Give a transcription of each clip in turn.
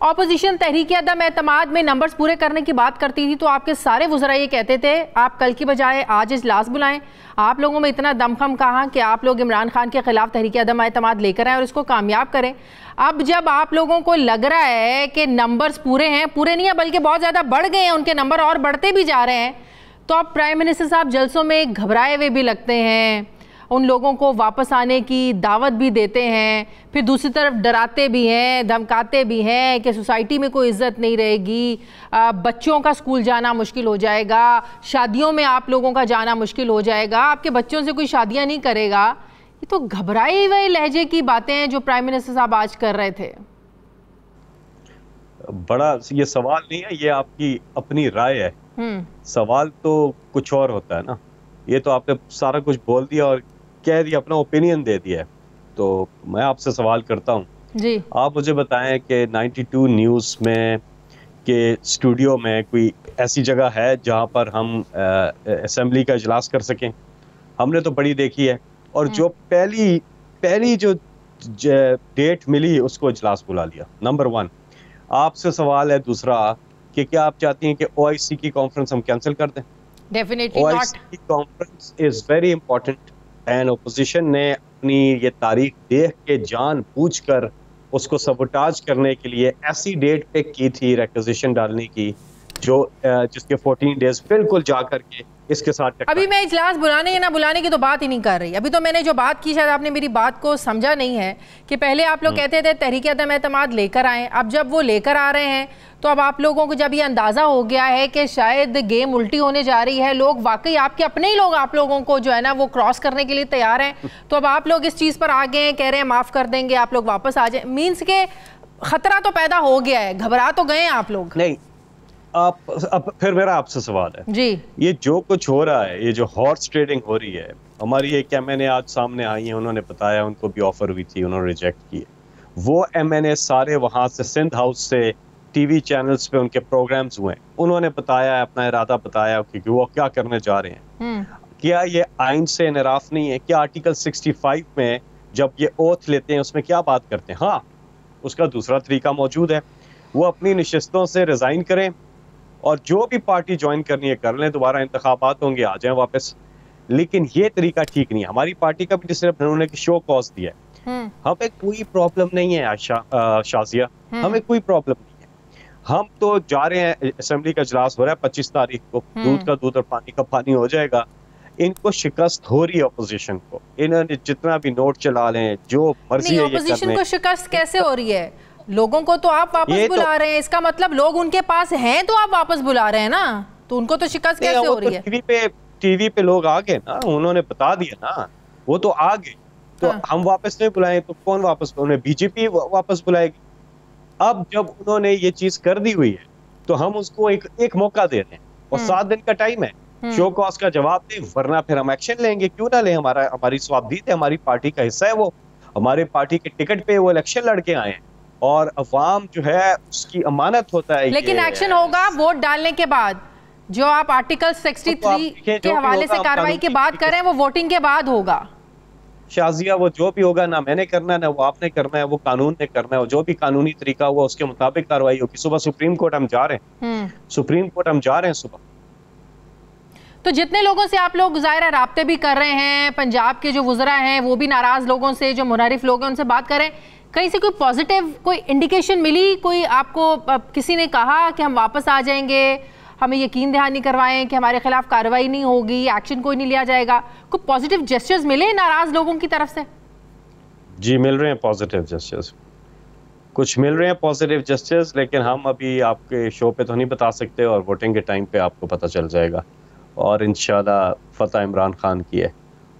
Opposition तहरीक अदम एतमाद में numbers पूरे करने की बात करती थी तो आपके सारे वज़रा ये कहते थे आप कल की बजाय आज इजलास बुलाएं। आप लोगों में इतना दमखम कहा कि आप लोग इमरान खान के खिलाफ तहरीक अदम एतमाद लेकर आए और इसको कामयाब करें। अब जब आप लोगों को लग रहा है कि नंबर्स पूरे हैं, पूरे नहीं है बल्कि बहुत ज़्यादा बढ़ गए हैं, उनके नंबर और बढ़ते भी जा रहे हैं, तो अब प्राइम मिनिस्टर साहब जलसों में घबराए हुए भी लगते हैं, उन लोगों को वापस आने की दावत भी देते हैं, फिर दूसरी तरफ डराते भी हैं, धमकाते भी हैं कि सोसाइटी में कोई इज्जत नहीं रहेगी, बच्चों का स्कूल जाना मुश्किल हो जाएगा, शादियों में आप लोगों का जाना मुश्किल हो जाएगा, आपके बच्चों से कोई शादियां नहीं करेगा। ये तो घबराए हुए लहजे की बातें हैं जो प्राइम मिनिस्टर साहब आज कर रहे थे। बड़ा ये सवाल नहीं है, ये आपकी अपनी राय है। सवाल तो कुछ और होता है ना। ये तो आपने सारा कुछ बोल दिया और कह दिया, अपना ओपिनियन दे दिया है। तो मैं आपसे सवाल करता हूँ जी, आप मुझे बताएं कि 92 न्यूज़ में के स्टूडियो में कोई ऐसी जगह है जहाँ पर हम असेंबली का इजलास कर सकें? हमने तो बड़ी देखी है, और जो पहली जो डेट मिली उसको इजलास बुला लिया। नंबर 1। आपसे सवाल है दूसरा कि क्या आप चाहती हैं कि OIC की कॉन्फ्रेंस हम कैंसिल कर दें? डेफिनेटली OIC की conference is very important and opposition ने अपनी ये तारीख देख के जान पूछ कर उसको सबोटाज करने के लिए ऐसी डेट पिक की थी रिक्वेजिशन डालने की जो जिसके 14 डेज बिल्कुल जा करके इसके साथ अभी मैं इजलास बुलाने या ना बुलाने की तो बात ही नहीं कर रही। अभी तो मैंने जो बात की, शायद आपने मेरी बात को समझा नहीं है कि पहले आप लोग कहते थे तहरीक अदम एतमाद लेकर आए, अब जब वो लेकर आ रहे हैं तो अब आप लोगों को जब ये अंदाज़ा हो गया है कि शायद गेम उल्टी होने जा रही है, लोग वाकई आपके अपने ही लोग आप लोगों को जो है ना वो क्रॉस करने के लिए तैयार हैं, तो अब आप लोग इस चीज़ पर आ गए हैं, कह रहे हैं माफ़ कर देंगे, आप लोग वापस आ जाए, मीन्स के खतरा तो पैदा हो गया है, घबरा तो गए हैं आप लोग। नहीं, अब फिर मेरा आपसे सवाल है जी, ये जो कुछ हो रहा है, ये जो हॉर्स ट्रेडिंग हो रही है, हमारी एक MNA आज सामने आई है, उन्होंने बताया उनको भी ऑफर हुई थी, उन्होंने रिजेक्ट किए। वो MNA सारे वहां से सिंध हाउस से TV चैनल्स पे उनके प्रोग्राम्स हुए, उन्होंने बताया, अपना इरादा बताया कि वो क्या करने जा रहे हैं। क्या ये आइन से इनराफ नहीं है? क्या आर्टिकल 65 में जब ये ओथ लेते हैं उसमें क्या बात करते हैं? हाँ, उसका दूसरा तरीका मौजूद है, वो अपनी नशिस्तों से रिजाइन करें और जो भी पार्टी ज्वाइन करनी है कर लें, दोबारा इंतखाबात होंगे, आ जाएं वापस। लेकिन ये तरीका ठीक नहीं है। हमारी पार्टी का भी सिर्फ उन्होंने शो कॉज दिया है। हमें कोई प्रॉब्लम नहीं है शाजिया, हमें कोई प्रॉब्लम नहीं है। हम तो जा रहे हैं, असेंबली का इजलास हो रहा है 25 तारीख को, दूध का दूध और पानी का पानी हो जाएगा। इनको शिकस्त हो रही है अपोजिशन को, इन्होंने जितना भी नोट चला लें, जो मर्जी है ये कर लें। अपोजिशन को शिकस्त कैसे हो रही है? लोगों को तो आप वापस बुला रहे हैं, इसका मतलब लोग उनके पास हैं तो आप वापस बुला रहे हैं ना, तो उनको तो शिकस्त कैसे हो रही है? टीवी पे लोग आ गए ना, उन्होंने बता दिया ना, वो तो आ गए, तो हम वापस नहीं बुलाएं तो कौन वापस? उन्हें बीजेपी वापस बुलाएगी। अब जब उन्होंने ये चीज कर दी हुई है तो हम उसको एक मौका दे रहे हैं, और 7 दिन का टाइम है, शो कॉज का जवाब दें, वरना फिर हम एक्शन लेंगे। क्यों ना लें? हमारी स्वाबदीद है, हमारी पार्टी का हिस्सा है, वो हमारे पार्टी के टिकट पे वो इलेक्शन लड़के आए हैं और अवाम जो है उसकी अमानत होता है। लेकिन एक्शन होगा वोट डालने के बाद, जो आप आर्टिकल 63 के हवाले से कार्रवाई की बात करें वो वोटिंग के बाद होगा। शाजिया, वो जो भी होगा ना मैंने करना है ना वो आपने करना है, वो कानून ने करना है, जो भी कानूनी तरीका हुआ उसके मुताबिक कार्रवाई होगी। सुबह सुप्रीम कोर्ट हम जा रहे हैं, सुप्रीम कोर्ट हम जा रहे हैं सुबह। तो जितने लोगों से आप लोग ज़ाहिर राब्ते भी कर रहे हैं, पंजाब के जो वुज़रा हैं वो भी नाराज़ लोगों से, जो मुनहरिफ लोग हैं उनसे बात करें, कहीं से कोई पॉजिटिव कोई इंडिकेशन मिली? कोई आपको किसी ने कहा कि हम वापस आ जाएंगे, हमें यकीन दहानी करवाएं कि हमारे खिलाफ कार्रवाई नहीं होगी, एक्शन कोई नहीं लिया जाएगा? कोई पॉजिटिव जेस्चर्स मिले नाराज लोगों की तरफ से? जी मिल रहे हैं पॉजिटिव जेस्चर्स, कुछ मिल रहे हैं पॉजिटिव जेस्चर्स, लेकिन हम अभी आपके शो पे तो नहीं बता सकते, और वोटिंग के टाइम पे आपको पता चल जाएगा। और इंशाल्लाह फतह इमरान खान की है,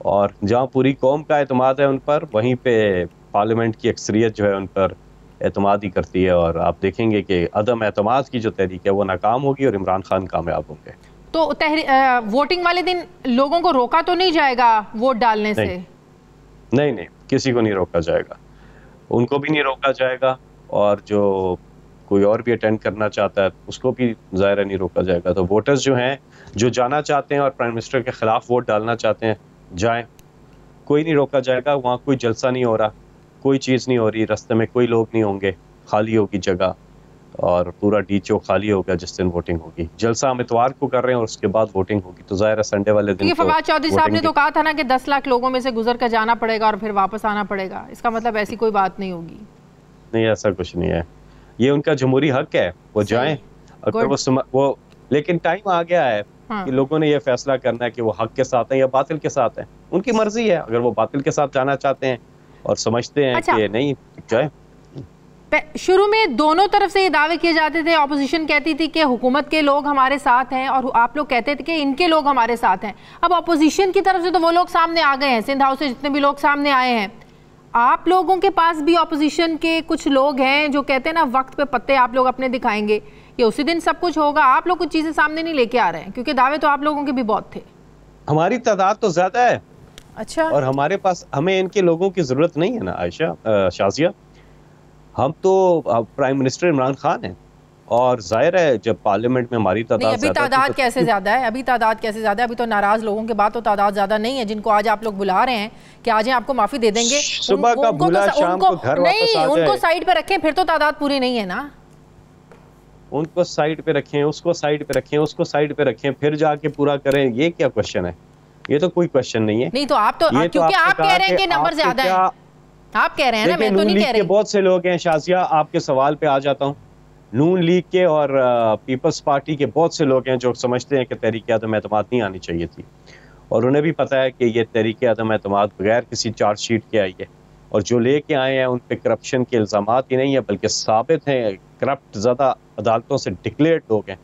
और जहाँ पूरी कौम का एतमाद है उन पर, वहीं पे पार्लियामेंट की अक्सरियत जो है उन पर एतमाद ही करती है, और आप देखेंगे कि अदम एतमाद की जो तहरीक है वो नाकाम होगी और इमरान खान कामयाब होंगे। तो वोटिंग वाले दिन लोगों को रोका तो नहीं जाएगा वोट डालने से? नहीं, किसी को नहीं रोका जाएगा, उनको भी नहीं रोका जाएगा, और जो कोई और भी अटेंड करना चाहता है उसको भी ज़ाहिर नहीं रोका जाएगा। तो वोटर्स जो हैं, जो जाना चाहते हैं और प्राइम मिनिस्टर के खिलाफ वोट डालना चाहते हैं, जाएं, कोई नहीं रोका जाएगा। वहाँ कोई जलसा नहीं हो रहा, कोई चीज़ नहीं हो रही, रास्ते में कोई लोग नहीं होंगे, खाली होगी जगह, और पूरा डीचओ खाली होगा जिस दिन वोटिंग होगी। जलसा हम इतवार को कर रहे हैं और उसके बाद वोटिंग होगी, तो जाहिर है संडे वाले दिन फवाद चौधरी साहब ने तो कहा था ना कि 10 लाख लोगों में से गुजर कर जाना पड़ेगा और फिर वापस आना पड़ेगा, इसका मतलब ऐसी कोई बात नहीं होगी। नहीं, ऐसा कुछ नहीं है, ये उनका जमहूरी हक है, वो जाएं अगर वो लेकिन टाइम आ गया है कि लोगों ने ये फैसला करना है कि वो हक के साथ हैं या बातिल के साथ हैं। उनकी मर्जी है, अगर वो बातिल के साथ जाना चाहते हैं और समझते हैं कि नहीं जाए। शुरू में दोनों तरफ से ये दावे किए जाते थे, ऑपोजिशन कहती थी कि हुकूमत के लोग हमारे साथ हैं और आप लोग कहते थे कि इनके लोग हमारे साथ हैं। अब ऑपोजिशन की तरफ से तो वो लोग सामने आ गए हैं, सिंध हाउस से जितने भी लोग सामने आए हैं। आप लोगों के पास भी ऑपोजिशन के कुछ लोग हैं जो कहते हैं ना वक्त पे पत्ते आप लोग अपने दिखाएंगे, ये उसी दिन सब कुछ होगा। आप लोग कुछ चीजें सामने नहीं लेके आ रहे हैं क्योंकि दावे तो आप लोगों के भी बहुत थे। हमारी तादाद तो ज्यादा है। अच्छा। और हमारे पास, हमें इनके लोगों की जरूरत नहीं है ना आयशा, शाजिया। हम तो प्राइम मिनिस्टर इमरान खान हैं और जाहिर है जब पार्लियामेंट में हमारी तादाद अभी तादाद कैसे ज्यादा है, अभी तादाद कैसे ज्यादा है? अभी तो नाराज लोगों के बाद तो तादाद ज्यादा नहीं है, जिनको आज आप लोग बुला रहे हैं कि आज आप आपको माफी दे देंगे, सुबह का बुला शाम को घर वापस आ जाए। उनको साइड पे रखें, फिर तो तादाद पूरी नहीं है ना। उनको साइड पे रखें, उसको साइड पे रखें, उसको साइड पे रखें, फिर जाके पूरा करें, ये क्या क्वेश्चन है? ये तो कोई क्वेश्चन नहीं है। नहीं तो आप तो क्योंकि आप कह रहे हैं कि नंबर ज्यादा है, आप कह रहे हैं ना, मैं तो नहीं कह रही। बहुत से लोग हैं शाजिया, आपके सवाल पे आ जाता हूँ। नून लीग के और पीपल्स पार्टी के बहुत से लोग हैं जो समझते हैं कि तहरीक आदम एतमाद नहीं आनी चाहिए थी, और उन्हें भी पता है कि ये तहरीक आदम एतमाद बगैर किसी चार्जशीट के आई है, और जो लेके आए हैं उन पे करप्शन के इल्जामात ही नहीं है बल्कि साबित हैं, करप्ट ज़्यादा अदालतों से डिक्लेयर्ड लोग हैं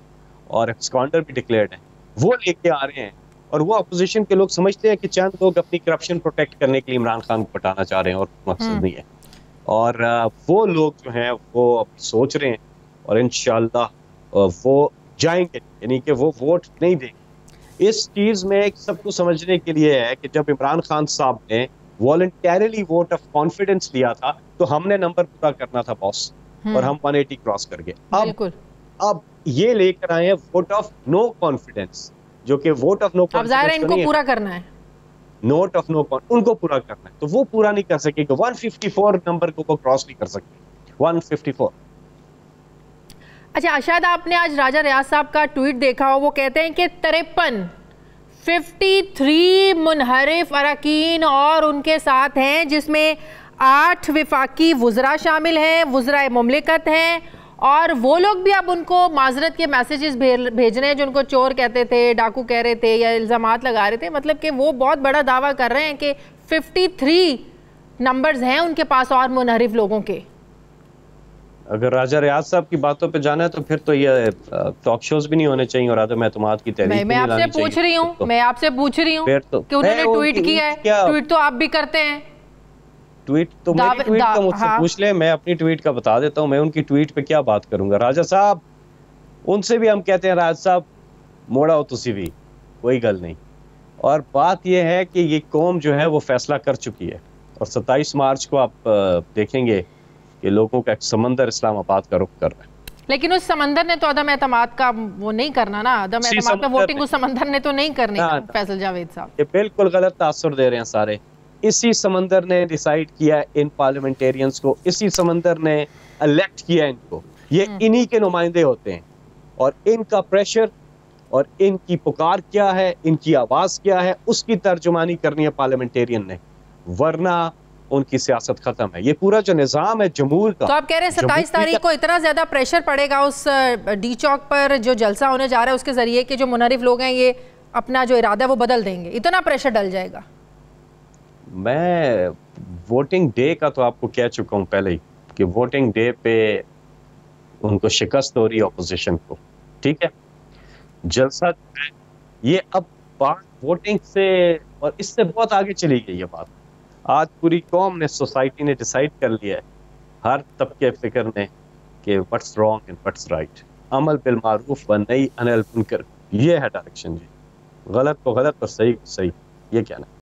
और एक्सकॉन्डर भी डिक्लेयर्ड हैं, वो लेके आ रहे हैं। और वो अपोजिशन के लोग समझते हैं कि चंद लोग अपनी करप्शन प्रोटेक्ट करने के लिए इमरान खान को पटाना चाह रहे हैं और मकसद नहीं है। और वो लोग जो हैं वो अब सोच रहे हैं और इंशाअल्लाह वो जाएंगे, यानी कि वो वोट नहीं देंगे। इस चीज़ में सबको समझने के लिए है कि जब इमरान खान साहब ने वॉलंटरली वोट ऑफ कॉन्फिडेंस लिया था तो हमने नंबर पूरा करना था बॉस, और हम 180 क्रॉस कर गए। अब ये लेकर आए हैं वोट ऑफ नो कॉन्फिडेंस, जो कि वोट ऑफ नो कॉन्फिडेंस इनको पूरा करना है, नोट ऑफ नो उनको पूरा करना है, तो वो पूरा नहीं कर सकेंगे। 154 नंबर को वो क्रॉस नहीं कर सकते, 154। अच्छा, शायद आपने आज राजा रियाज साहब का ट्वीट देखा हो, वो कहते हैं कि 53 मुनहरिफ अरकान और उनके साथ हैं, जिसमें 8 विफाकी वुज़रा शामिल हैं, वुज़रा मुमलिकत हैं, और वो लोग भी अब उनको माजरत के मैसेजेस भेज रहे हैं जो उनको चोर कहते थे, डाकू कह रहे थे या इल्ज़ामात लगा रहे थे। मतलब कि वो बहुत बड़ा दावा कर रहे हैं कि 53 नंबर्स हैं उनके पास और मुनहरिफ लोगों के। अगर राजा रियाज साहब की बातों पे जाना है तो फिर तो ये टॉक शोज भी नहीं होने चाहिए और आदम एतमाद की तहरीक मैं आपसे पूछ रही हूँ, मैं आपसे पूछ रही हूँ कि उन्होंने ट्वीट किया है, ट्वीट तो आप भी करते हैं। ट्वीट तो मेरी ट्वीट का मुझसे पूछ ले, मैं अपनी ट्वीट का बता देता हूँ। मैं उनकी ट्वीट पे क्या बात करूंगा? राजा साहब, उनसे भी हम कहते हैं राजा साहब मोड़ा हो तुसी भी, कोई गल नहीं। और बात यह है कि ये कौम जो है वो फैसला कर चुकी है, और 27 मार्च को आप देखेंगे कि लोगों का एक समंदर इस्लामाबाद का रुख कर रहा है। लेकिन उस समंदर ने तो अदम एतमाद का वो नहीं करना ना, अदम एतमाद पे वोटिंग उस समंदर ने तो नहीं करनी। फैसल जावेद साहब, ये बिल्कुल गलत तासुर दे रहे हैं सारे। इसी समंदर ने डिसाइड किया इन पार्लियामेंटेरियंस को, इसी समंदर ने इलेक्ट किया इनको, ये इन्हीं के नुमाइंदे होते हैं, और इनका प्रेशर और इनकी पुकार क्या है, इनकी आवाज क्या है, उसकी तर्जुमानी करनी है पार्लियामेंटेरियन ने, वरना उनकी सियासत खत्म है। ये पूरा जो निजाम है जमहूर का। तो आप कह रहे हैं 27 तारीख को इतना ज्यादा प्रेशर पड़ेगा उस डी चौक पर जो जलसा होने जा रहा है उसके जरिए कि जो मुनहरिफ लोग हैं ये अपना जो इरादा है वो बदल देंगे, इतना प्रेशर डल जाएगा? मैं वोटिंग डे का तो आपको कह चुका हूं पहले ही कि वोटिंग डे पे उनको शिकस्त हो रही है ऑपोजिशन को, ठीक है। जलसा ये अब बात वोटिंग से और इससे बहुत आगे चली गई है बात। आज पूरी कौम ने, सोसाइटी ने डिसाइड कर लिया है, हर तबके फिक्र ने, कि what's wrong and what's right, अमल बिल मारूफ व नही अनिल मुनकर, ये है डायरेक्शन जी। गलत को गलत और सही को सही, ये कहना।